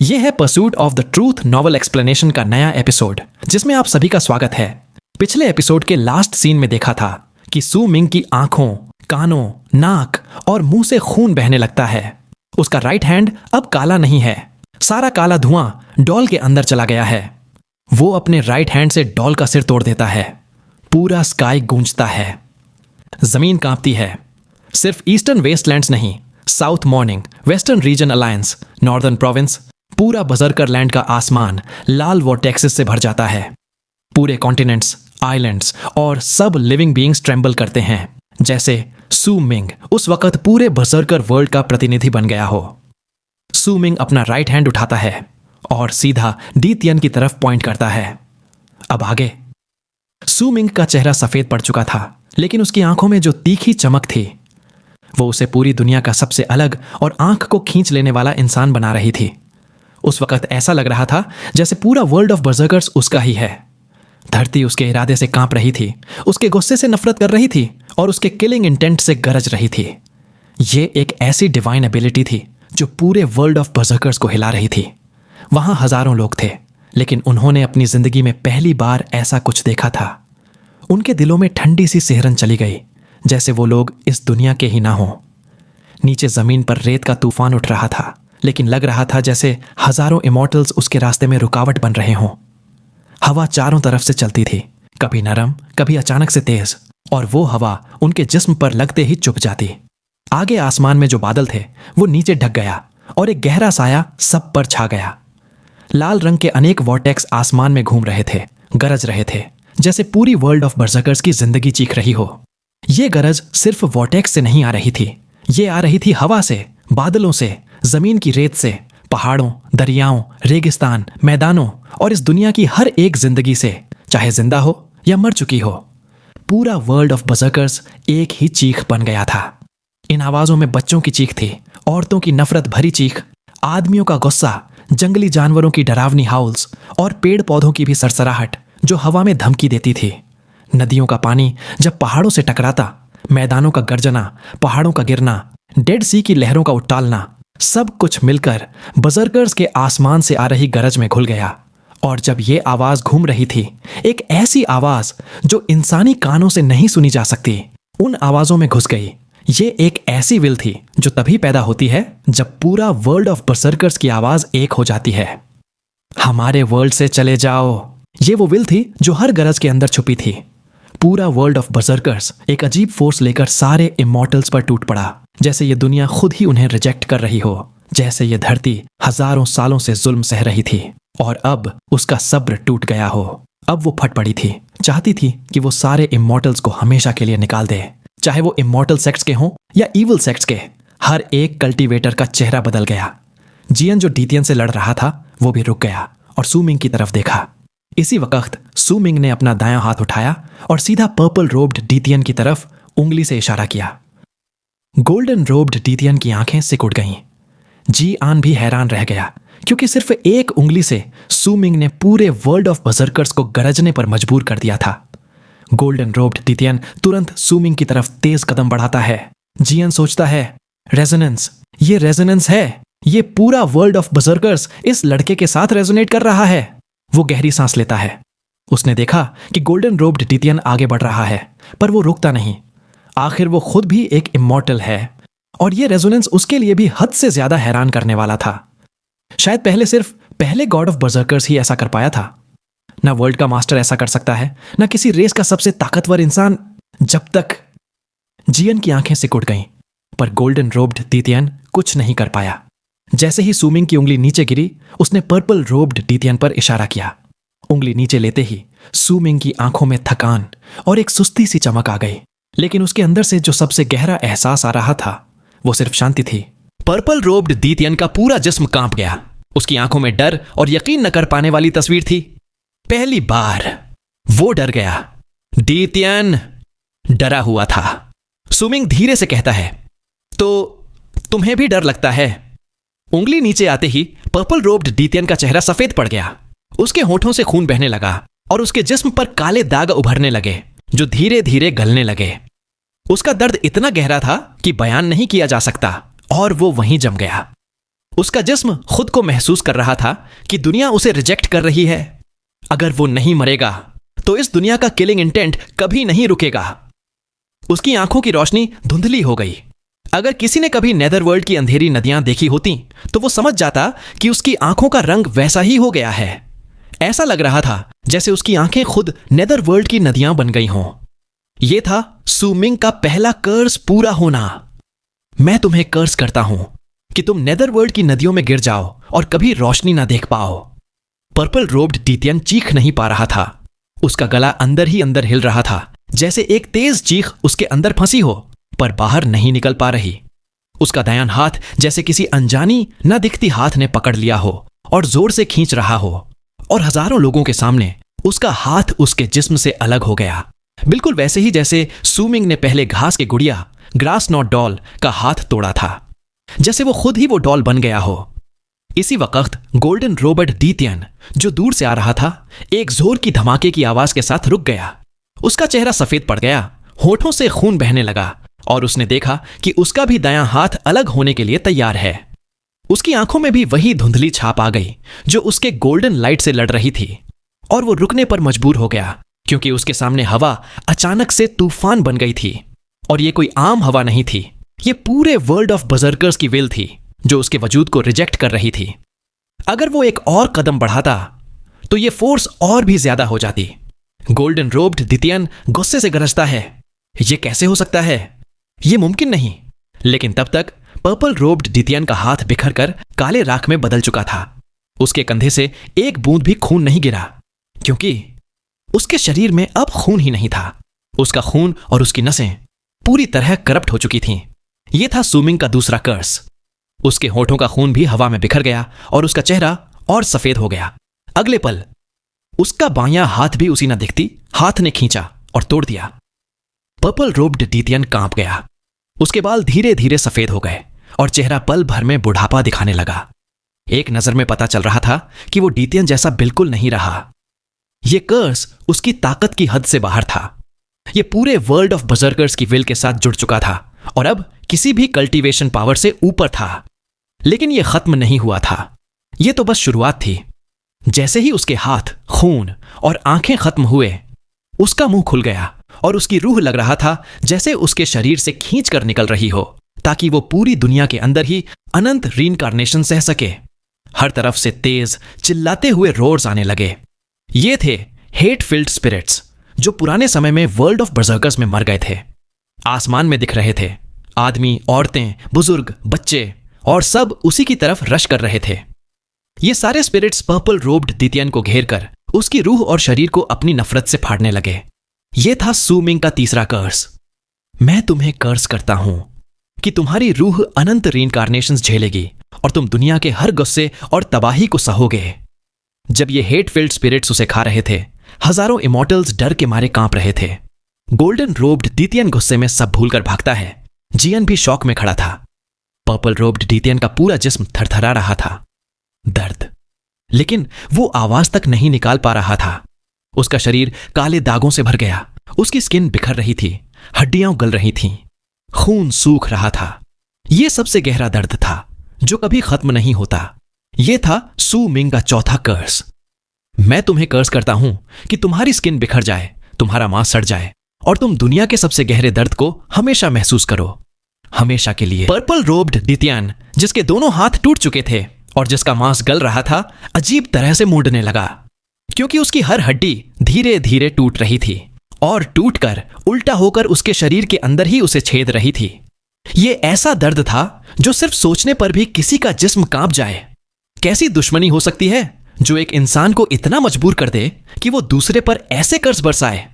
ये है pursuit of the truth novel explanation का नया एपिसोड, जिसमें आप सभी का स्वागत है। पिछले एपिसोड के लास्ट सीन में देखा था कि सू मिंग की आंखों, कानों, नाक और मुंह से खून बहने लगता है। उसका राइट हैंड अब काला नहीं है। सारा काला धुआं डॉल के अंदर चला गया है। वो अपने राइट हैंड से डॉल का सिर तोड़ देता है। पूरा स्काई गूंजता है। जमीन कांपती है। सिर्फ ईस्टर्न वेस्टलैंड्स नहीं, south morning, western region alliance, northern province, पूरा बजरकर लैंड का आसमान लाल वॉर्टेक्सिस से भर जाता है। पूरे कॉन्टिनेंट्स, आइलैंड्स और सब लिविंग बीइंग्स ट्रेम्बल करते हैं, जैसे सू मिंग उस वक्त पूरे बजरकर वर्ल्ड का प्रतिनिधि बन गया हो। सू मिंग अपना राइट हैंड उठाता है और सीधा डी तियन की तरफ पॉइंट करता है। अब आगे। सू मिंग का चेहरा सफेद पड़ चुका था, लेकिन उसकी आंखों में जो तीखी चमक थी वो उसे पूरी दुनिया का सबसे अलग और आंख को खींच लेने वाला इंसान बना रही थी। उस वक्त ऐसा लग रहा था जैसे पूरा वर्ल्ड ऑफ बर्जर्कर्स उसका ही है। धरती उसके इरादे से कांप रही थी, उसके गुस्से से नफरत कर रही थी और उसके किलिंग इंटेंट से गरज रही थी। ये एक ऐसी डिवाइन एबिलिटी थी जो पूरे वर्ल्ड ऑफ बर्जर्कर्स को हिला रही थी। वहां हजारों लोग थे, लेकिन उन्होंने अपनी जिंदगी में पहली बार ऐसा कुछ देखा था। उनके दिलों में ठंडी सी सिहरन चली गई, जैसे वो लोग इस दुनिया के ही ना हों। नीचे जमीन पर रेत का तूफान उठ रहा था, लेकिन लग रहा था जैसे हजारों इमॉर्टल्स उसके रास्ते में रुकावट बन रहे हों। हवा चारों तरफ से चलती थी, कभी नरम, कभी अचानक से तेज, और वो हवा उनके जिस्म पर लगते ही चुभ जाती। आगे आसमान में जो बादल थे वो नीचे ढक गया और एक गहरा साया सब पर छा गया। लाल रंग के अनेक वॉर्टेक्स आसमान में घूम रहे थे, गरज रहे थे, जैसे पूरी वर्ल्ड ऑफ बर्जर्कर्स की जिंदगी चीख रही हो। ये गरज सिर्फ वॉर्टेक्स से नहीं आ रही थी, ये आ रही थी हवा से, बादलों से, जमीन की रेत से, पहाड़ों, दरियाओं, रेगिस्तान, मैदानों और इस दुनिया की हर एक जिंदगी से, चाहे जिंदा हो या मर चुकी हो। पूरा वर्ल्ड ऑफ बर्जर्कर्स एक ही चीख बन गया था। इन आवाजों में बच्चों की चीख थी, औरतों की नफरत भरी चीख, आदमियों का गुस्सा, जंगली जानवरों की डरावनी हाउल्स और पेड़ पौधों की भी सरसराहट जो हवा में धमकी देती थी। नदियों का पानी जब पहाड़ों से टकराता, मैदानों का गर्जना, पहाड़ों का गिरना, डेड सी की लहरों का उछालना, सब कुछ मिलकर बजरकर्स के आसमान से आ रही गरज में घुल गया। और जब ये आवाज घूम रही थी, एक ऐसी आवाज जो इंसानी कानों से नहीं सुनी जा सकती, उन आवाजों में घुस गई। ये एक ऐसी विल थी जो तभी पैदा होती है जब पूरा वर्ल्ड ऑफ बर्जर्कर्स की आवाज एक हो जाती है। हमारे वर्ल्ड से चले जाओ। ये वो विल थी जो हर गरज के अंदर छुपी थी। पूरा वर्ल्ड ऑफ बर्जर्कर्स एक अजीब फोर्स लेकर सारे इमॉर्टल्स पर टूट पड़ा, जैसे ये दुनिया खुद ही उन्हें रिजेक्ट कर रही हो, जैसे ये धरती हजारों सालों से जुल्म सह रही थी और अब उसका सब्र टूट गया हो। अब वो फट पड़ी थी, चाहती थी कि वो सारे इमॉर्टल्स को हमेशा के लिए निकाल दे, चाहे वो इमॉर्टल सेक्ट्स के हों या इविल सेक्ट्स के। हर एक कल्टीवेटर का चेहरा बदल गया। जियन जो डीतियन से लड़ रहा था वो भी रुक गया और सू मिंग की तरफ देखा। इसी वक्त सू मिंग ने अपना दायां हाथ उठाया और सीधा पर्पल रोब्ड डीतियन की तरफ उंगली से इशारा किया। गोल्डन रोब्ड डीतियन की आंखें सिकुड़ गईं। जी आन भी हैरान रह गया, क्योंकि सिर्फ एक उंगली से सू मिंग ने पूरे वर्ल्ड ऑफ बर्जर्कर्स को गरजने पर मजबूर कर दिया था। गोल्डन रोब्ड डीतियन तुरंत सू मिंग की तरफ तेज कदम बढ़ाता है। जियन सोचता है, रेजोनेंस, ये रेजोनेंस है। ये पूरा वर्ल्ड ऑफ बर्जर्कर्स इस लड़के के साथ रेजोनेट कर रहा है। वो गहरी सांस लेता है। उसने देखा कि गोल्डन रोब्ड डीतियन आगे बढ़ रहा है, पर वो रुकता नहीं। आखिर वो खुद भी एक इमॉर्टल है और ये रेजोनेंस उसके लिए भी हद से ज्यादा हैरान करने वाला था। शायद सिर्फ पहले गॉड ऑफ बर्जर्कर्स ही ऐसा कर पाया था। ना वर्ल्ड का मास्टर ऐसा कर सकता है, ना किसी रेस का सबसे ताकतवर इंसान। जब तक जियन की आंखें सिकुड़ गईं, पर गोल्डन रोब्ड डीतियन कुछ नहीं कर पाया। जैसे ही सू मिंग की उंगली नीचे गिरी, उसने पर्पल रोब्ड डीतियन पर इशारा किया। उंगली नीचे लेते ही सू मिंग की आंखों में थकान और एक सुस्ती सी चमक आ गई, लेकिन उसके अंदर से जो सबसे गहरा एहसास आ रहा था वो सिर्फ शांति थी। पर्पल रोब्ड डीतियन का पूरा जिस्म कांप गया। उसकी आंखों में डर और यकीन न कर पाने वाली तस्वीर थी। पहली बार वो डर गया। डीतियन डरा हुआ था। सू मिंग धीरे से कहता है, तो तुम्हें भी डर लगता है? उंगली नीचे आते ही पर्पल रोब्ड डीतियन का चेहरा सफेद पड़ गया। उसके होठों से खून बहने लगा और उसके जिस्म पर काले दाग उभरने लगे जो धीरे धीरे गलने लगे। उसका दर्द इतना गहरा था कि बयान नहीं किया जा सकता और वो वहीं जम गया। उसका जिस्म खुद को महसूस कर रहा था कि दुनिया उसे रिजेक्ट कर रही है। अगर वो नहीं मरेगा तो इस दुनिया का किलिंग इंटेंट कभी नहीं रुकेगा। उसकी आंखों की रोशनी धुंधली हो गई। अगर किसी ने कभी नेदरवर्ल्ड की अंधेरी नदियां देखी होती तो वो समझ जाता कि उसकी आंखों का रंग वैसा ही हो गया है। ऐसा लग रहा था जैसे उसकी आंखें खुद नेदरवर्ल्ड की नदियां बन गई हों। यह था सू मिंग का पहला कर्स पूरा होना। मैं तुम्हें कर्स करता हूं कि तुम नेदरवर्ल्ड की नदियों में गिर जाओ और कभी रोशनी ना देख पाओ। पर्पल रोब्ड डितियन चीख नहीं पा रहा था। उसका गला अंदर ही अंदर हिल रहा था, जैसे एक तेज चीख उसके अंदर फंसी हो पर बाहर नहीं निकल पा रही। उसका दायां हाथ जैसे किसी अनजानी न दिखती हाथ ने पकड़ लिया हो और जोर से खींच रहा हो, और हजारों लोगों के सामने उसका हाथ उसके जिस्म से अलग हो गया, बिल्कुल वैसे ही जैसे सू मिंग ने पहले घास के गुड़िया ग्रास नॉट डॉल का हाथ तोड़ा था, जैसे वो खुद ही वो डॉल बन गया हो। इसी वक्त गोल्डन रोबर्ट डितियन, जो दूर से आ रहा था, एक जोर की धमाके की आवाज के साथ रुक गया। उसका चेहरा सफेद पड़ गया, होठों से खून बहने लगा और उसने देखा कि उसका भी दायां हाथ अलग होने के लिए तैयार है। उसकी आंखों में भी वही धुंधली छाप आ गई जो उसके गोल्डन लाइट से लड़ रही थी, और वो रुकने पर मजबूर हो गया क्योंकि उसके सामने हवा अचानक से तूफान बन गई थी। और ये कोई आम हवा नहीं थी, ये पूरे वर्ल्ड ऑफ बजर्कर्स की विल थी जो उसके वजूद को रिजेक्ट कर रही थी। अगर वो एक और कदम बढ़ाता तो ये फोर्स और भी ज्यादा हो जाती। गोल्डन रोब्ड डितियन गुस्से से गरजता है, ये कैसे हो सकता है, ये मुमकिन नहीं। लेकिन तब तक पर्पल रोब्ड डितियन का हाथ बिखर कर काले राख में बदल चुका था। उसके कंधे से एक बूंद भी खून नहीं गिरा क्योंकि उसके शरीर में अब खून ही नहीं था। उसका खून और उसकी नसें पूरी तरह करप्ट हो चुकी थीं। यह था सू मिंग का दूसरा कर्स। उसके होठों का खून भी हवा में बिखर गया और उसका चेहरा और सफेद हो गया। अगले पल उसका बायां हाथ भी उसी न दिखती हाथ ने खींचा और तोड़ दिया। पर्पल रोब्ड डितियन कांप गया। उसके बाल धीरे धीरे सफेद हो गए और चेहरा पल भर में बुढ़ापा दिखाने लगा। एक नजर में पता चल रहा था कि वो डितियन जैसा बिल्कुल नहीं रहा। यह कर्स उसकी ताकत की हद से बाहर था। यह पूरे वर्ल्ड ऑफ बजर्कर्स की विल के साथ जुड़ चुका था और अब किसी भी कल्टीवेशन पावर से ऊपर था। लेकिन यह खत्म नहीं हुआ था, यह तो बस शुरुआत थी। जैसे ही उसके हाथ, खून और आंखें खत्म हुए, उसका मुंह खुल गया और उसकी रूह लग रहा था जैसे उसके शरीर से खींच कर निकल रही हो, ताकि वो पूरी दुनिया के अंदर ही अनंत रीइंकार्नेशन सह सके। हर तरफ से तेज चिल्लाते हुए रोर्स आने लगे। ये थे हेट फिल्ड स्पिरिट्स जो पुराने समय में वर्ल्ड ऑफ बर्जर्कर्स में मर गए थे। आसमान में दिख रहे थे, आदमी, औरतें, बुजुर्ग, बच्चे, और सब उसी की तरफ रश कर रहे थे। ये सारे स्पिरिट्स पर्पल रोब्ड डितियन को घेर कर उसकी रूह और शरीर को अपनी नफरत से फाड़ने लगे। यह था सू मिंग का तीसरा कर्स। मैं तुम्हें कर्स करता हूं कि तुम्हारी रूह अनंत रीइंकार्नेशंस झेलेगी और तुम दुनिया के हर गुस्से और तबाही को सहोगे। जब ये हेट फिल्ड स्पिरिट्स उसे खा रहे थे, हजारों इमॉर्टल्स डर के मारे कांप रहे थे। गोल्डन रोब्ड डितियन गुस्से में सब भूलकर भागता है। जियन भी शौक में खड़ा था। पर्पल रोब्ड डितियन का पूरा जिस्म थरथरा रहा था, दर्द, लेकिन वो आवाज तक नहीं निकाल पा रहा था। उसका शरीर काले दागों से भर गया, उसकी स्किन बिखर रही थी, हड्डियां गल रही थीं, खून सूख रहा था। यह सबसे गहरा दर्द था जो कभी खत्म नहीं होता। यह था सू मिंग का चौथा कर्स। मैं तुम्हें कर्स करता हूं कि तुम्हारी स्किन बिखर जाए, तुम्हारा मांस सड़ जाए और तुम दुनिया के सबसे गहरे दर्द को हमेशा महसूस करो, हमेशा के लिए। पर्पल रोब्ड डितियन, जिसके दोनों हाथ टूट चुके थे और जिसका मांस गल रहा था, अजीब तरह से मूंढने लगा क्योंकि उसकी हर हड्डी धीरे धीरे टूट रही थी और टूटकर उल्टा होकर उसके शरीर के अंदर ही उसे छेद रही थी। यह ऐसा दर्द था जो सिर्फ सोचने पर भी किसी का जिस्म कांप जाए। कैसी दुश्मनी हो सकती है जो एक इंसान को इतना मजबूर कर दे कि वो दूसरे पर ऐसे कर्ज बरसाए?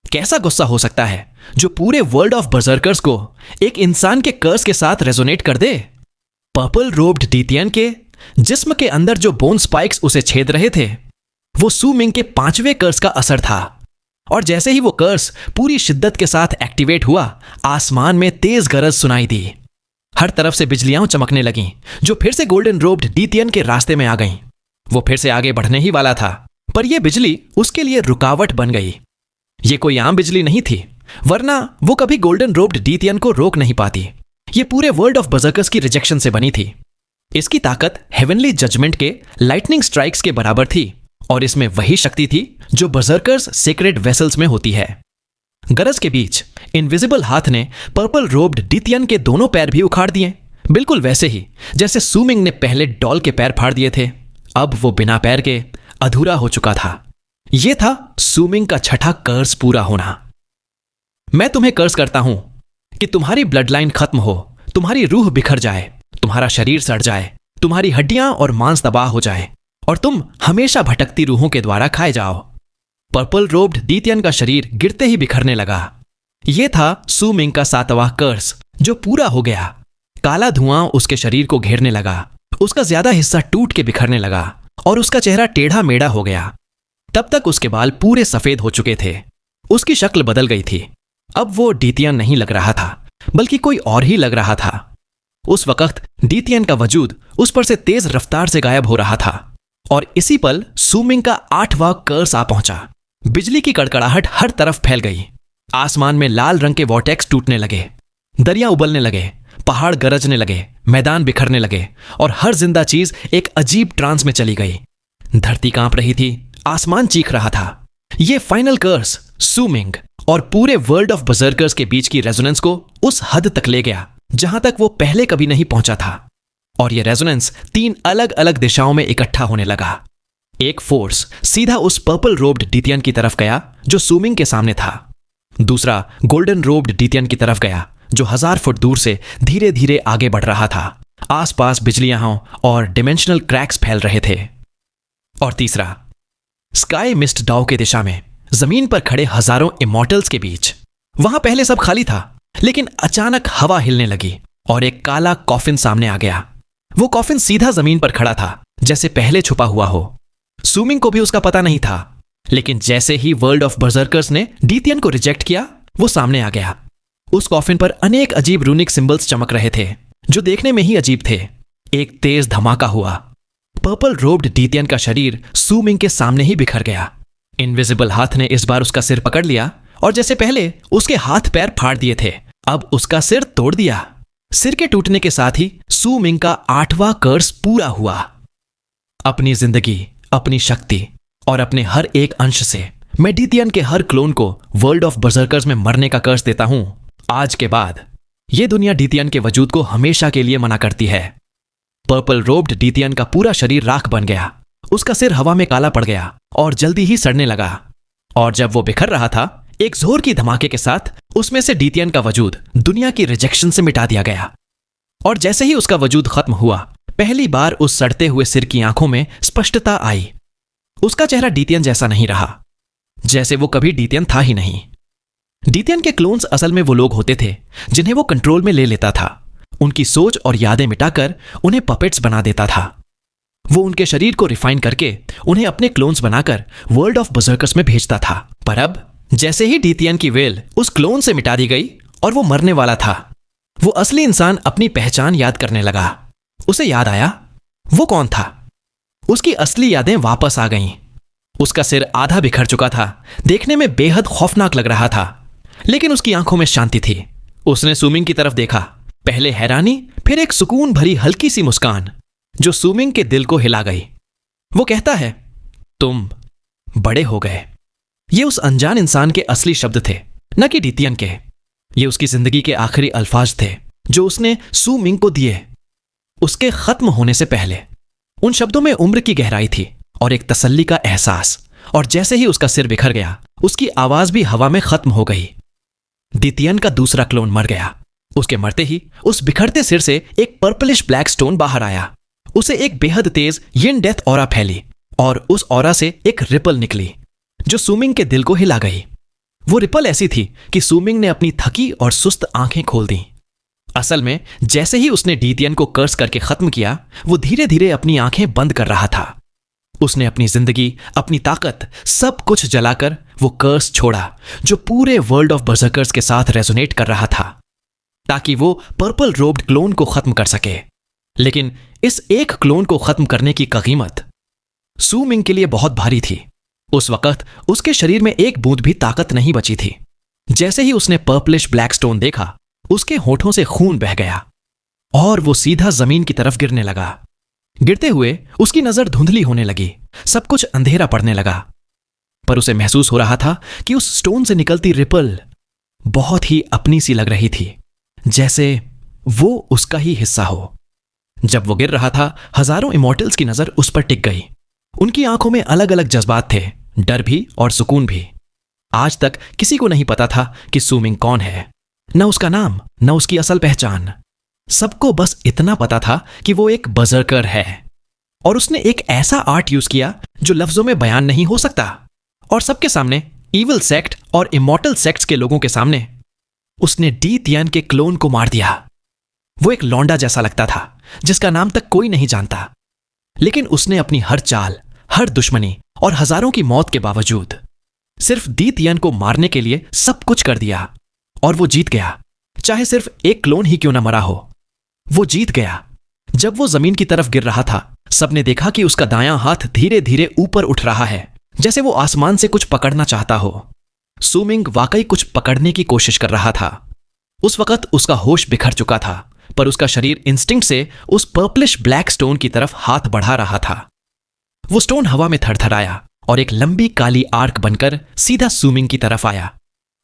कैसा गुस्सा हो सकता है जो पूरे वर्ल्ड ऑफ बर्जर्कर्स को एक इंसान के कर्ज के साथ रेजोनेट कर दे? पर्पल रोब्ड डितियन के जिस्म के अंदर जो बोन स्पाइक्स उसे छेद रहे थे, वो सू मिंग के 5वें कर्स का असर था। और जैसे ही वो कर्स पूरी शिद्दत के साथ एक्टिवेट हुआ, आसमान में तेज गरज सुनाई दी। हर तरफ से बिजलियां चमकने लगीं जो फिर से गोल्डन रोब्ड डितियन के रास्ते में आ गईं। वो फिर से आगे बढ़ने ही वाला था, पर यह बिजली उसके लिए रुकावट बन गई। ये कोई आम बिजली नहीं थी, वरना वो कभी गोल्डन रोब्ड डितियन को रोक नहीं पाती। ये पूरे वर्ल्ड ऑफ बर्जर्कर्स की रिजेक्शन से बनी थी। इसकी ताकत हेवनली जजमेंट के लाइटनिंग स्ट्राइक्स के बराबर थी और इसमें वही शक्ति थी जो बर्जर्कर्स सेक्रेड वेसल्स में होती है। गरज के बीच इनविजिबल हाथ ने पर्पल रोब्ड डितियन के दोनों पैर भी उखाड़ दिए, बिल्कुल वैसे ही जैसे सू मिंग ने पहले डॉल के पैर फाड़ दिए थे। अब वो बिना पैर के अधूरा हो चुका था। यह था सू मिंग का छठा कर्स पूरा होना। मैं तुम्हें कर्स करता हूं कि तुम्हारी ब्लड लाइन खत्म हो, तुम्हारी रूह बिखर जाए, तुम्हारा शरीर सड़ जाए, तुम्हारी हड्डियां और मांस तबाह हो जाए और तुम हमेशा भटकती रूहों के द्वारा खाए जाओ। पर्पल रोब्ड डितियन का शरीर गिरते ही बिखरने लगा। यह था सू मिंग का 7वां कर्स जो पूरा हो गया। काला धुआं उसके शरीर को घेरने लगा, उसका ज्यादा हिस्सा टूट के बिखरने लगा और उसका चेहरा टेढ़ा मेढ़ा हो गया। तब तक उसके बाल पूरे सफेद हो चुके थे, उसकी शक्ल बदल गई थी। अब वो डितियन नहीं लग रहा था, बल्कि कोई और ही लग रहा था। उस वक्त डितियन का वजूद उस पर से तेज रफ्तार से गायब हो रहा था और इसी पल सू मिंग का 8वां कर्स आ पहुंचा। बिजली की कड़कड़ाहट हर तरफ फैल गई। आसमान में लाल रंग के वॉर्टेक्स टूटने लगे, दरिया उबलने लगे, पहाड़ गरजने लगे, मैदान बिखरने लगे और हर जिंदा चीज एक अजीब ट्रांस में चली गई। धरती कांप रही थी, आसमान चीख रहा था। यह फाइनल कर्स सू मिंग और पूरे वर्ल्ड ऑफ बर्जर्कर्स के बीच की रेजोनेंस को उस हद तक ले गया जहां तक वो पहले कभी नहीं पहुंचा था। और यह रेजोनेंस 3 अलग अलग दिशाओं में इकट्ठा होने लगा। एक फोर्स सीधा उस पर्पल रोब्ड डितियन की तरफ गया जो सू मिंग के सामने था। दूसरा गोल्डन रोब्ड डितियन की तरफ गया जो 1000 फुट दूर से धीरे धीरे आगे बढ़ रहा था। आसपास बिजलियां और डिमेंशनल क्रैक्स फैल रहे थे। और तीसरा स्काई मिस्ट डाउ के दिशा में जमीन पर खड़े हजारों इमॉर्टल्स के बीच। वहां पहले सब खाली था, लेकिन अचानक हवा हिलने लगी और एक काला कॉफिन सामने आ गया। वो कॉफिन सीधा जमीन पर खड़ा था, जैसे पहले छुपा हुआ हो। सू मिंग को भी उसका पता नहीं था, लेकिन जैसे ही वर्ल्ड ऑफ बर्जर्कर्स ने डितियन को रिजेक्ट किया, वो सामने आ गया। उस कॉफिन पर अनेक अजीब रूनिक सिंबल्स चमक रहे थे जो देखने में ही अजीब थे। एक तेज धमाका हुआ। पर्पल रोब्ड डितियन का शरीर सू मिंग के सामने ही बिखर गया। इनविजिबल हाथ ने इस बार उसका सिर पकड़ लिया और जैसे पहले उसके हाथ पैर फाड़ दिए थे, अब उसका सिर तोड़ दिया। सिर के टूटने के साथ ही सू मिंग का 8वां कर्स पूरा हुआ। अपनी जिंदगी, अपनी शक्ति और अपने हर एक अंश से मैं डितियन के हर क्लोन को वर्ल्ड ऑफ बर्जर्कर्स में मरने का कर्स देता हूं। आज के बाद यह दुनिया डितियन के वजूद को हमेशा के लिए मना करती है। पर्पल रोब्ड डितियन का पूरा शरीर राख बन गया, उसका सिर हवा में काला पड़ गया और जल्दी ही सड़ने लगा। और जब वो बिखर रहा था, एक जोर की धमाके के साथ उसमें से डितियन का वजूद दुनिया की रिजेक्शन से मिटा दिया गया। और जैसे ही उसका वजूद खत्म हुआ, पहली बार उस सड़ते हुए सिर की आंखों में स्पष्टता आई। उसका चेहरा डितियन जैसा नहीं रहा, जैसे वो कभी डितियन था ही नहीं। डितियन के क्लोन्स असल में वो लोग होते थे जिन्हें वो कंट्रोल में ले लेता था। उनकी सोच और यादें मिटाकर उन्हें पपेट्स बना देता था। वो उनके शरीर को रिफाइन करके उन्हें अपने क्लोन्स बनाकर वर्ल्ड ऑफ बर्जर्कर्स में भेजता था। पर अब जैसे ही डितियन की वेल उस क्लोन से मिटा दी गई और वो मरने वाला था, वो असली इंसान अपनी पहचान याद करने लगा। उसे याद आया वो कौन था। उसकी असली यादें वापस आ गईं। उसका सिर आधा बिखर चुका था, देखने में बेहद खौफनाक लग रहा था, लेकिन उसकी आंखों में शांति थी। उसने सू मिंग की तरफ देखा, पहले हैरानी, फिर एक सुकून भरी हल्की सी मुस्कान जो सू मिंग के दिल को हिला गई। वो कहता है, तुम बड़े हो गए। ये उस अनजान इंसान के असली शब्द थे, न कि डितियन के। ये उसकी जिंदगी के आखिरी अल्फाज थे जो उसने सू मिंग को दिए उसके खत्म होने से पहले। उन शब्दों में उम्र की गहराई थी और एक तसल्ली का एहसास। और जैसे ही उसका सिर बिखर गया, उसकी आवाज भी हवा में खत्म हो गई। डितियन का दूसरा क्लोन मर गया। उसके मरते ही उस बिखरते सिर से एक पर्पलिश ब्लैक स्टोन बाहर आया। उसे एक बेहद तेज यिन डेथ ऑरा फैली और उस ऑरा से एक रिपल निकली जो सू मिंग के दिल को हिला गई। वो रिपल ऐसी थी कि सू मिंग ने अपनी थकी और सुस्त आंखें खोल दी। असल में जैसे ही उसने डितियन को कर्स करके खत्म किया, वो धीरे धीरे अपनी आंखें बंद कर रहा था। उसने अपनी जिंदगी, अपनी ताकत, सब कुछ जलाकर वो कर्स छोड़ा जो पूरे वर्ल्ड ऑफ बर्जर्कर्स के साथ रेजोनेट कर रहा था, ताकि वो पर्पल रोब्ड क्लोन को खत्म कर सके। लेकिन इस एक क्लोन को खत्म करने की कीमत सू मिंग के लिए बहुत भारी थी। उस वक्त उसके शरीर में एक बूंद भी ताकत नहीं बची थी। जैसे ही उसने पर्पलिश ब्लैक स्टोन देखा, उसके होठों से खून बह गया और वो सीधा जमीन की तरफ गिरने लगा। गिरते हुए उसकी नजर धुंधली होने लगी, सब कुछ अंधेरा पड़ने लगा। पर उसे महसूस हो रहा था कि उस स्टोन से निकलती रिपल बहुत ही अपनी सी लग रही थी, जैसे वो उसका ही हिस्सा हो। जब वो गिर रहा था, हजारों इमॉर्टल्स की नजर उस पर टिक गई। उनकी आंखों में अलग अलग जज्बात थे, डर भी और सुकून भी। आज तक किसी को नहीं पता था कि सू मिंग कौन है, न उसका नाम, न उसकी असल पहचान। सबको बस इतना पता था कि वो एक बजर्कर है, और उसने एक ऐसा आर्ट यूज किया जो लफ्जों में बयान नहीं हो सकता। और सबके सामने, इविल सेक्ट और इमॉर्टल सेक्ट्स के लोगों के सामने, उसने डी तियान के क्लोन को मार दिया। वो एक लौंडा जैसा लगता था जिसका नाम तक कोई नहीं जानता, लेकिन उसने अपनी हर चाल, हर दुश्मनी और हजारों की मौत के बावजूद सिर्फ डी तियान को मारने के लिए सब कुछ कर दिया। और वो जीत गया, चाहे सिर्फ एक क्लोन ही क्यों ना मरा हो। वो जीत गया। जब वो जमीन की तरफ गिर रहा था, सबने देखा कि उसका दायां हाथ धीरे धीरे ऊपर उठ रहा है, जैसे वो आसमान से कुछ पकड़ना चाहता हो। सू मिंग वाकई कुछ पकड़ने की कोशिश कर रहा था। उस वक्त उसका होश बिखर चुका था, पर उसका शरीर इंस्टिंक्ट से उस पर्पलिश ब्लैक स्टोन की तरफ हाथ बढ़ा रहा था। वो स्टोन हवा में थरथराया और एक लंबी काली आर्क बनकर सीधा सू मिंग की तरफ आया।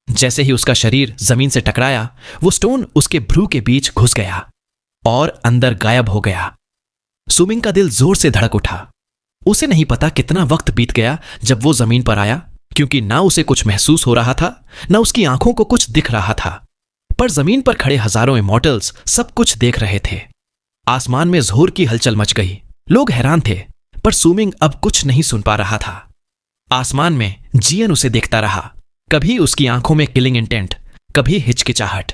जैसे ही उसका शरीर जमीन से टकराया, वो स्टोन उसके भ्रू के बीच घुस गया और अंदर गायब हो गया। सू मिंग का दिल जोर से धड़क उठा। उसे नहीं पता कितना वक्त बीत गया जब वो जमीन पर आया, क्योंकि ना उसे कुछ महसूस हो रहा था, ना उसकी आंखों को कुछ दिख रहा था। पर जमीन पर खड़े हजारों इमॉर्टल्स सब कुछ देख रहे थे। आसमान में जोर की हलचल मच गई। लोग हैरान थे, पर सू मिंग अब कुछ नहीं सुन पा रहा था। आसमान में जियन उसे देखता रहा, कभी उसकी आंखों में किलिंग इंटेंट, कभी हिचकिचाहट।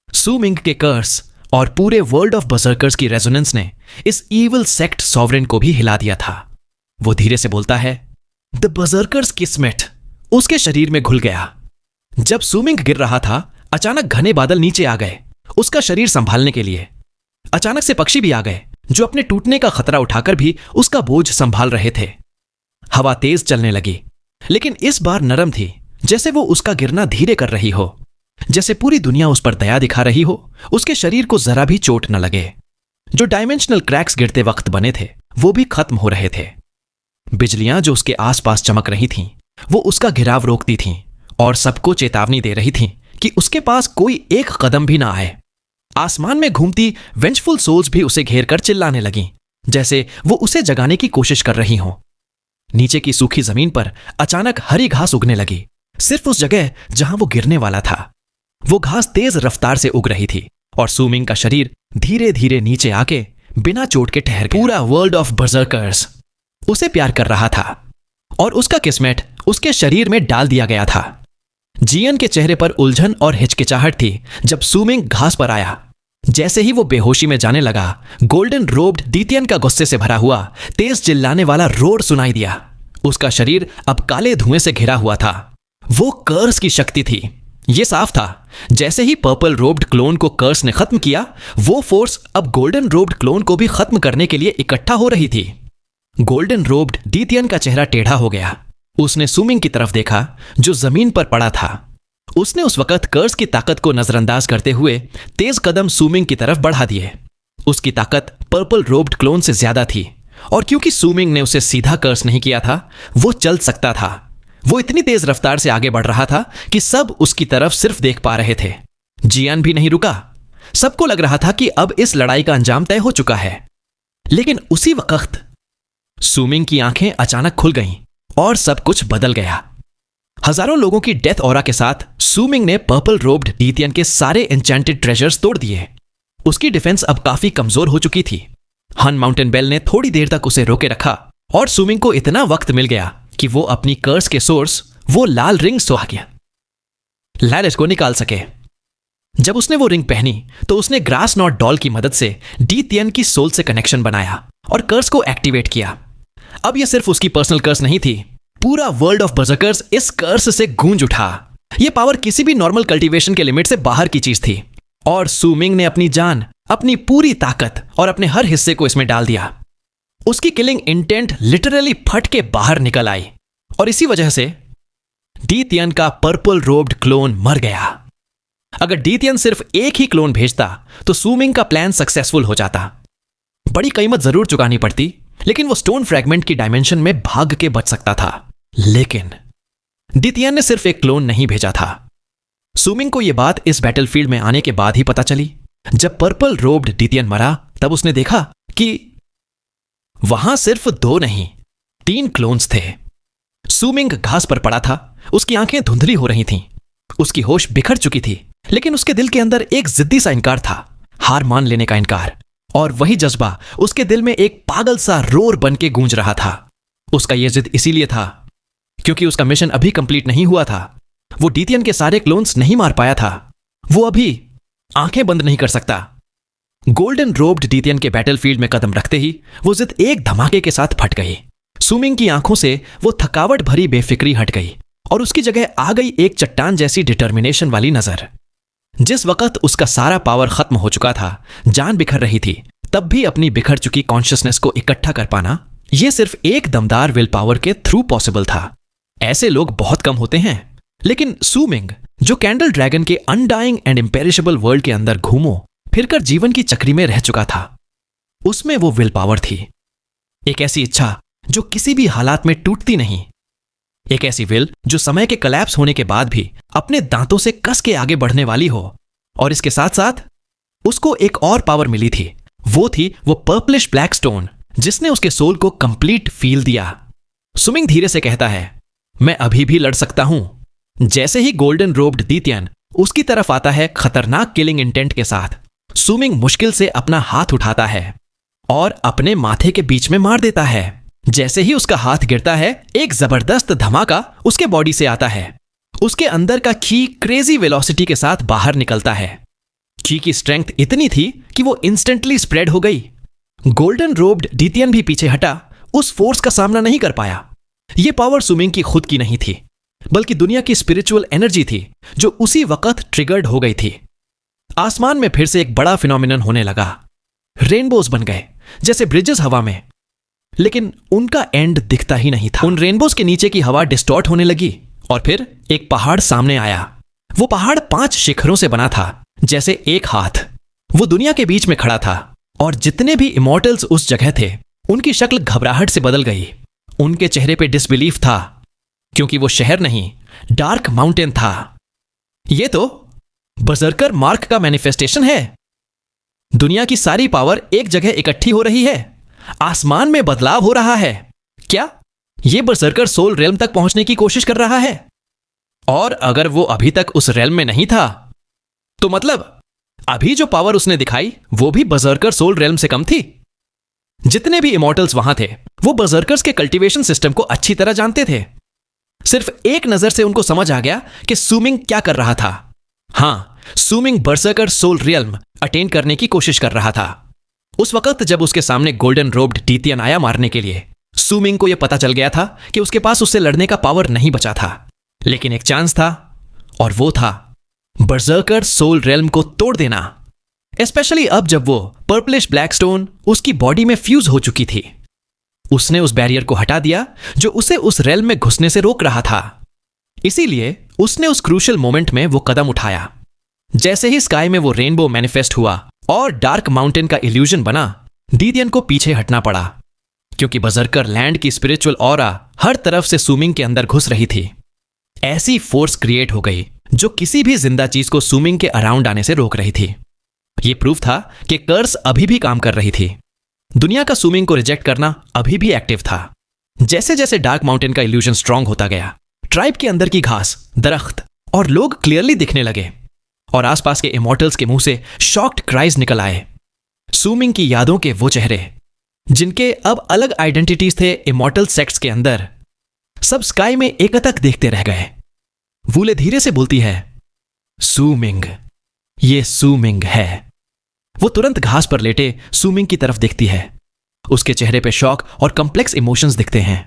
सू मिंग के कर्स और पूरे वर्ल्ड ऑफ बजर्कर्स की रेजोनेंस ने इस ईविल सेक्ट सॉवरेन को भी हिला दिया था। वो धीरे से बोलता है, द बजर्कर्स किस्मेट उसके शरीर में घुल गया। जब सू मिंग गिर रहा था, अचानक घने बादल नीचे आ गए उसका शरीर संभालने के लिए। अचानक से पक्षी भी आ गए, जो अपने टूटने का खतरा उठाकर भी उसका बोझ संभाल रहे थे। हवा तेज चलने लगी, लेकिन इस बार नरम थी, जैसे वो उसका गिरना धीरे कर रही हो, जैसे पूरी दुनिया उस पर दया दिखा रही हो, उसके शरीर को जरा भी चोट न लगे। जो डायमेंशनल क्रैक्स गिरते वक्त बने थे, वो भी खत्म हो रहे थे। बिजलियां जो उसके आसपास चमक रही थीं, वो उसका घिराव रोकती थीं और सबको चेतावनी दे रही थीं कि उसके पास कोई एक कदम भी ना आए। आसमान में घूमती वेंचफुल सोल्स भी उसे घेर कर चिल्लाने लगीं, जैसे वो उसे जगाने की कोशिश कर रही हों। नीचे की सूखी जमीन पर अचानक हरी घास उगने लगी, सिर्फ उस जगह जहां वो गिरने वाला था। वो घास तेज रफ्तार से उग रही थी और सू मिंग का शरीर धीरे धीरे नीचे आके बिना चोट के ठहर गया। पूरा वर्ल्ड ऑफ बर्जर्कर्स उसे प्यार कर रहा था और उसका किस्मेट उसके शरीर में डाल दिया गया था। जियन के चेहरे पर उलझन और हिचकिचाहट थी जब सू मिंग घास पर आया। जैसे ही वो बेहोशी में जाने लगा, गोल्डन रोब्ड डीतियन का गुस्से से भरा हुआ तेज चिल्लाने वाला रोर सुनाई दिया। उसका शरीर अब काले धुएं से घिरा हुआ था। वो कर्स की शक्ति थी। ये साफ था, जैसे ही पर्पल रोब्ड क्लोन को कर्स ने खत्म किया, वो फोर्स अब गोल्डन रोब्ड क्लोन को भी खत्म करने के लिए इकट्ठा हो रही थी। गोल्डन रोब्ड डीतियन का चेहरा टेढ़ा हो गया। उसने सू मिंग की तरफ देखा, जो जमीन पर पड़ा था। उसने उस वक्त कर्स की ताकत को नजरअंदाज करते हुए तेज कदम सू मिंग की तरफ बढ़ा दिए। उसकी ताकत पर्पल रोब्ड क्लोन से ज्यादा थी, और क्योंकि सू मिंग ने उसे सीधा कर्स नहीं किया था, वो चल सकता था। वो इतनी तेज रफ्तार से आगे बढ़ रहा था कि सब उसकी तरफ सिर्फ देख पा रहे थे। जियान भी नहीं रुका। सबको लग रहा था कि अब इस लड़ाई का अंजाम तय हो चुका है। लेकिन उसी वक्त सू मिंग की आंखें अचानक खुल गईं और सब कुछ बदल गया। हजारों लोगों की डेथ ऑरा के साथ सू मिंग ने पर्पल रोब्ड डीतियन के सारे एन्चेंटेड ट्रेजर्स तोड़ दिए। उसकी डिफेंस अब काफी कमजोर हो चुकी थी। हन माउंटेन बेल ने थोड़ी देर तक उसे रोके रखा, और सू मिंग को इतना वक्त मिल गया कि वो अपनी कर्स के सोर्स, वो लाल रिंग सुहागिया लैरिस को निकाल सके। जब उसने वो रिंग पहनी, तो उसने ग्रास नॉट डॉल की मदद से डीतियन की सोल से कनेक्शन बनाया और कर्स को एक्टिवेट किया। अब यह सिर्फ उसकी पर्सनल कर्स नहीं थी, पूरा वर्ल्ड ऑफ बर्जर्कर्स इस कर्स से गूंज उठा। यह पावर किसी भी नॉर्मल कल्टीवेशन के लिमिट से बाहर की चीज थी, और सू मिंग ने अपनी जान, अपनी पूरी ताकत और अपने हर हिस्से को इसमें डाल दिया। उसकी किलिंग इंटेंट लिटरली फट के बाहर निकल आई, और इसी वजह से डीतियन का पर्पल रोब्ड क्लोन मर गया। अगर डीतियन सिर्फ एक ही क्लोन भेजता तो सुमिंग का प्लान सक्सेसफुल हो जाता। बड़ी कीमत जरूर चुकानी पड़ती, लेकिन वो स्टोन फ्रैगमेंट की डायमेंशन में भाग के बच सकता था। लेकिन डीतियन ने सिर्फ एक क्लोन नहीं भेजा था। सुमिंग को यह बात इस बैटलफील्ड में आने के बाद ही पता चली। जब पर्पल रोब्ड डीतियन मरा तब उसने देखा कि वहां सिर्फ 2 नहीं 3 क्लोन्स थे। सुमिंग घास पर पड़ा था, उसकी आंखें धुंधली हो रही थीं, उसकी होश बिखर चुकी थी, लेकिन उसके दिल के अंदर एक जिद्दी सा इनकार था, हार मान लेने का इनकार। और वही जज्बा उसके दिल में एक पागल सा रोर बन के गूंज रहा था। उसका यह जिद इसीलिए था क्योंकि उसका मिशन अभी कंप्लीट नहीं हुआ था। वो डीतियन के सारे क्लोन्स नहीं मार पाया था, वो अभी आंखें बंद नहीं कर सकता। गोल्डन रोब्ड डीतियन के बैटलफील्ड में कदम रखते ही वो जिद एक धमाके के साथ फट गई। सुमिंग की आंखों से वो थकावट भरी बेफिक्री हट गई और उसकी जगह आ गई एक चट्टान जैसी डिटर्मिनेशन वाली नजर। जिस वक्त उसका सारा पावर खत्म हो चुका था, जान बिखर रही थी, तब भी अपनी बिखर चुकी कॉन्शियसनेस को इकट्ठा कर पाना यह सिर्फ एक दमदार विल पावर के थ्रू पॉसिबल था। ऐसे लोग बहुत कम होते हैं, लेकिन सुमिंग जो कैंडल ड्रैगन के अनडाइंग एंड इम्पेरिशेबल वर्ल्ड के अंदर घूमो फिरकर जीवन की चक्री में रह चुका था, उसमें वो विल पावर थी। एक ऐसी इच्छा जो किसी भी हालात में टूटती नहीं, एक ऐसी विल जो समय के कलैप्स होने के बाद भी अपने दांतों से कस के आगे बढ़ने वाली हो। और इसके साथ साथ उसको एक और पावर मिली थी, वो थी वो पर्पलिश ब्लैक स्टोन जिसने उसके सोल को कंप्लीट फील दिया। सुमिंग धीरे से कहता है, मैं अभी भी लड़ सकता हूं। जैसे ही गोल्डन रोब्ड डीतियन उसकी तरफ आता है खतरनाक किलिंग इंटेंट के साथ, सुमिंग मुश्किल से अपना हाथ उठाता है और अपने माथे के बीच में मार देता है। जैसे ही उसका हाथ गिरता है, एक जबरदस्त धमाका उसके बॉडी से आता है। उसके अंदर का की क्रेजी वेलोसिटी के साथ बाहर निकलता है। की स्ट्रेंथ इतनी थी कि वो इंस्टेंटली स्प्रेड हो गई। गोल्डन रोब्ड डीतियन भी पीछे हटा, उस फोर्स का सामना नहीं कर पाया। यह पावर सुमिंग की खुद की नहीं थी, बल्कि दुनिया की स्पिरिचुअल एनर्जी थी जो उसी वक्त ट्रिगर्ड हो गई थी। आसमान में फिर से एक बड़ा फिनोमिनन होने लगा। रेनबोज बन गए जैसे ब्रिजेस हवा में, लेकिन उनका एंड दिखता ही नहीं था। उन रेनबोज के नीचे की हवा डिस्टॉर्ट होने लगी और फिर एक पहाड़ सामने आया। वो पहाड़ 5 शिखरों से बना था, जैसे एक हाथ। वो दुनिया के बीच में खड़ा था और जितने भी इमॉर्टल्स उस जगह थे, उनकी शक्ल घबराहट से बदल गई। उनके चेहरे पे डिसबिलीफ था, क्योंकि वो शहर नहीं, डार्क माउंटेन था। ये तो बर्जर्कर मार्क का मैनिफेस्टेशन है। दुनिया की सारी पावर एक जगह इकट्ठी हो रही है, आसमान में बदलाव हो रहा है। क्या यह बर्जर्कर सोल रेल्म तक पहुंचने की कोशिश कर रहा है? और अगर वो अभी तक उस रेल्म में नहीं था, तो मतलब अभी जो पावर उसने दिखाई वो भी बर्जर्कर सोल रेल्म से कम थी। जितने भी इमॉर्टल्स वहां थे, वो बर्जर्कर्स के कल्टीवेशन सिस्टम को अच्छी तरह जानते थे। सिर्फ एक नजर से उनको समझ आ गया कि सुमिंग क्या कर रहा था। हां, सुमिंग बर्जर्कर सोल रियल्म अटेन करने की कोशिश कर रहा था। उस वक्त जब उसके सामने गोल्डन रोब्ड डीतियन आया मारने के लिए, सुमिंग को यह पता चल गया था कि उसके पास उससे लड़ने का पावर नहीं बचा था। लेकिन एक चांस था, और वो था बर्जर्कर सोल रेल्म को तोड़ देना। स्पेशली अब जब वो पर्पलिश ब्लैक स्टोन उसकी बॉडी में फ्यूज हो चुकी थी। उसने उस बैरियर को हटा दिया जो उसे उस रेल्म में घुसने से रोक रहा था। इसीलिए उसने उस क्रूशियल मोमेंट में वो कदम उठाया। जैसे ही स्काई में वो रेनबो मैनिफेस्ट हुआ और डार्क माउंटेन का इल्यूजन बना, डीतियन को पीछे हटना पड़ा, क्योंकि बर्जर्कर लैंड की स्पिरिचुअल ऑरा हर तरफ से सुमिंग के अंदर घुस रही थी। ऐसी फोर्स क्रिएट हो गई जो किसी भी जिंदा चीज को सुमिंग के अराउंड आने से रोक रही थी। यह प्रूफ था कि कर्स अभी भी काम कर रही थी। दुनिया का सुमिंग को रिजेक्ट करना अभी भी एक्टिव था। जैसे जैसे डार्क माउंटेन का इल्यूजन स्ट्रांग होता गया, ट्राइब के अंदर की घास, दरख्त और लोग क्लियरली दिखने लगे और आसपास के इमॉर्टल्स के मुंह से शॉक्ड क्राइज निकल आए। सुमिंग की यादों के वो चेहरे जिनके अब अलग आइडेंटिटीज थे इमॉर्टल सेक्ट्स के अंदर, सब स्काई में एकटक देखते रह गए। वूले धीरे से बोलती है, सुमिंग, ये सुमिंग है। वो तुरंत घास पर लेटे सुमिंग की तरफ देखती है। उसके चेहरे पे शॉक और कॉम्प्लेक्स इमोशंस दिखते हैं।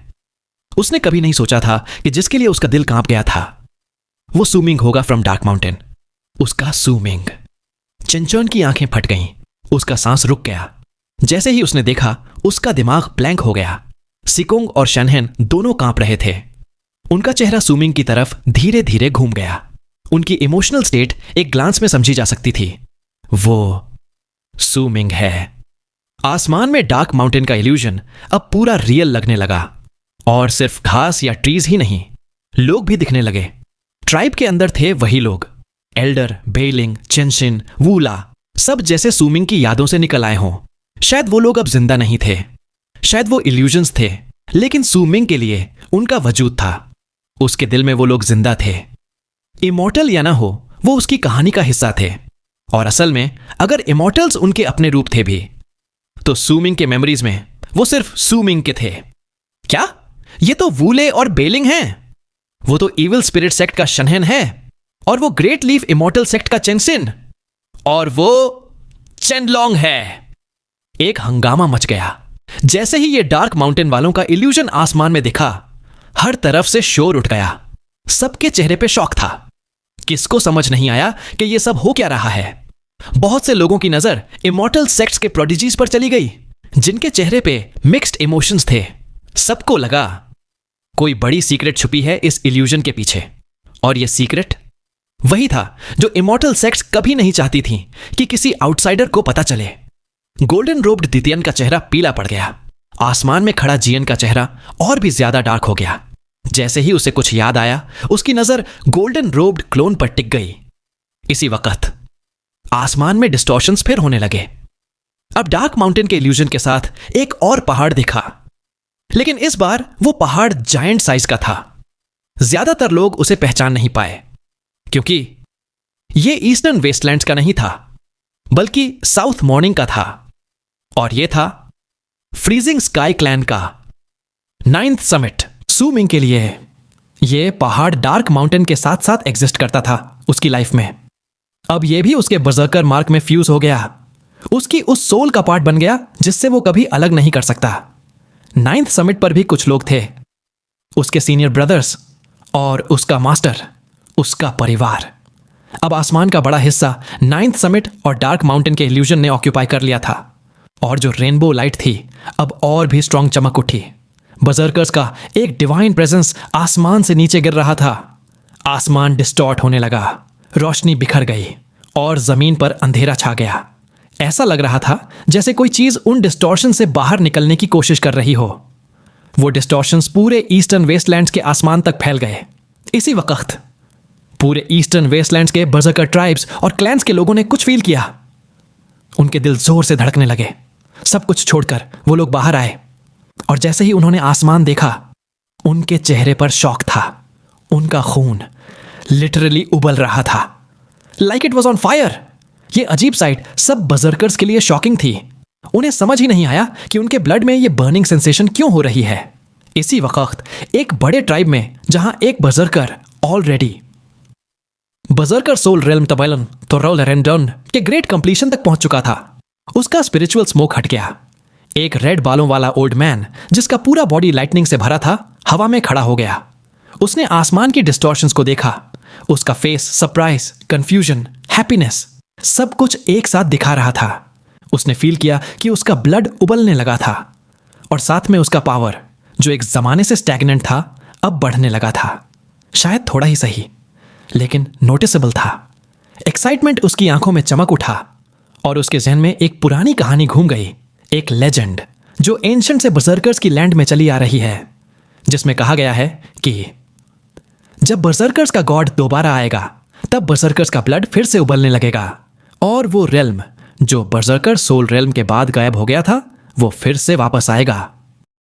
उसने कभी नहीं सोचा था कि जिसके लिए उसका दिल कांप गया था, वो सुमिंग होगा फ्रॉम डार्क माउंटेन। उसका सुमिंग। चिंचोन की आंखें फट गईं, उसका सांस रुक गया। जैसे ही उसने देखा, उसका दिमाग ब्लैंक हो गया। सिकोंग और शनहेन दोनों कांप रहे थे। उनका चेहरा सुमिंग की तरफ धीरे धीरे घूम गया। उनकी इमोशनल स्टेट एक ग्लांस में समझी जा सकती थी। वो सू मिंग है। आसमान में डार्क माउंटेन का इल्यूजन अब पूरा रियल लगने लगा, और सिर्फ घास या ट्रीज ही नहीं, लोग भी दिखने लगे। ट्राइब के अंदर थे वही लोग, एल्डर, बेलिंग, चेंशिन, वूला, सब जैसे सू मिंग की यादों से निकल आए हों। शायद वो लोग अब जिंदा नहीं थे, शायद वो इल्यूजन्स थे, लेकिन सू मिंग के लिए उनका वजूद था। उसके दिल में वो लोग जिंदा थे। इमॉर्टल या ना हो, वो उसकी कहानी का हिस्सा थे। और असल में अगर इमॉर्टल्स उनके अपने रूप थे भी, तो सू मिंग के मेमोरीज में वो सिर्फ सू मिंग के थे। क्या? ये तो वूले और बेलिंग हैं। वो तो इविल स्पिरिट सेक्ट का शनहेन है, और वो ग्रेट लीफ इमॉर्टल सेक्ट का चेंसिन, और वो चेनलोंग है। एक हंगामा मच गया। जैसे ही ये डार्क माउंटेन वालों का इल्यूजन आसमान में दिखा, हर तरफ से शोर उठ गया। सबके चेहरे पे शॉक था। किसको समझ नहीं आया कि ये सब हो क्या रहा है। बहुत से लोगों की नजर इमॉर्टल सेक्ट्स के प्रोडिजीज पर चली गई, जिनके चेहरे पे मिक्स्ड इमोशंस थे। सबको लगा कोई बड़ी सीक्रेट छुपी है इस इल्यूजन के पीछे, और ये सीक्रेट वही था जो इमॉर्टल सेक्ट्स कभी नहीं चाहती थी कि किसी आउटसाइडर को पता चले। गोल्डन रोब्ड द्वितीयन का चेहरा पीला पड़ गया। आसमान में खड़ा जियन का चेहरा और भी ज्यादा डार्क हो गया। जैसे ही उसे कुछ याद आया, उसकी नजर गोल्डन रोब्ड क्लोन पर टिक गई। इसी वक्त आसमान में डिस्टॉर्शंस फिर होने लगे। अब डार्क माउंटेन के इल्यूजन के साथ एक और पहाड़ दिखा, लेकिन इस बार वो पहाड़ जायंट साइज का था। ज्यादातर लोग उसे पहचान नहीं पाए, क्योंकि ये ईस्टर्न वेस्टलैंड्स का नहीं था, बल्कि साउथ मॉर्निंग का था। और यह था फ्रीजिंग स्काई क्लैन का 9th समिट। सू मिंग के लिए यह पहाड़ डार्क माउंटेन के साथ साथ एग्जिस्ट करता था उसकी लाइफ में। अब यह भी उसके बर्जर्कर मार्क में फ्यूज हो गया। उसकी उस सोल का पार्ट बन गया जिससे वो कभी अलग नहीं कर सकता। 9th समिट पर भी कुछ लोग थे, उसके सीनियर ब्रदर्स और उसका मास्टर, उसका परिवार। अब आसमान का बड़ा हिस्सा 9th समिट और डार्क माउंटेन के इल्यूजन ने ऑक्यूपाई कर लिया था, और जो रेनबो लाइट थी अब और भी स्ट्रांग चमक उठी। बजर्कर्स का एक डिवाइन प्रेजेंस आसमान से नीचे गिर रहा था। आसमान डिस्टॉर्ट होने लगा, रोशनी बिखर गई और जमीन पर अंधेरा छा गया। ऐसा लग रहा था जैसे कोई चीज उन डिस्टॉर्शन से बाहर निकलने की कोशिश कर रही हो। वो डिस्टॉर्शंस पूरे ईस्टर्न वेस्टलैंड्स के आसमान तक फैल गए। इसी वक्त पूरे ईस्टर्न वेस्टलैंड्स के बर्जर्कर ट्राइब्स और क्लैंस के लोगों ने कुछ फील किया। उनके दिल जोर से धड़कने लगे। सब कुछ छोड़कर वो लोग बाहर आए, और जैसे ही उन्होंने आसमान देखा, उनके चेहरे पर शॉक था। उनका खून लिटरली उबल रहा था, like it was on fire. ये अजीब साइट सब बजर्कर्स के लिए शॉकिंग थी। उन्हें समझ ही नहीं आया कि उनके ब्लड में ये बर्निंग सेंसेशन क्यों हो रही है। इसी वक्त एक बड़े ट्राइब में, जहां एक बजर्कर ऑलरेडी बजर्कर सोल रेल्म तबैलन तोरल रेंडन के ग्रेट कंप्लीशन तक पहुंच चुका था, उसका स्पिरिचुअल स्मोक हट गया। एक रेड बालों वाला ओल्ड मैन, जिसका पूरा बॉडी लाइटनिंग से भरा था, हवा में खड़ा हो गया। उसने आसमान की डिस्टॉर्शंस को देखा। उसका फेस सरप्राइज, कंफ्यूजन, हैप्पीनेस सब कुछ एक साथ दिखा रहा था। उसने फील किया कि उसका ब्लड उबलने लगा था, और साथ में उसका पावर, जो एक जमाने से स्टैग्नेंट था, अब बढ़ने लगा था। शायद थोड़ा ही सही, लेकिन नोटिसेबल था। एक्साइटमेंट उसकी आंखों में चमक उठा, और उसके जहन में एक पुरानी कहानी घूम गई। एक लेजेंड जो एंशिएंट से बर्जर्कर्स की लैंड में चली आ रही है, जिसमें कहा गया है कि जब बर्जर्कर्स का गॉड दोबारा आएगा, तब बर्जर्कर्स का ब्लड फिर से उबलने लगेगा, और वो रेल्म जो बर्जर्कर सोल रेल्म के बाद गायब हो गया था, वो फिर से वापस आएगा।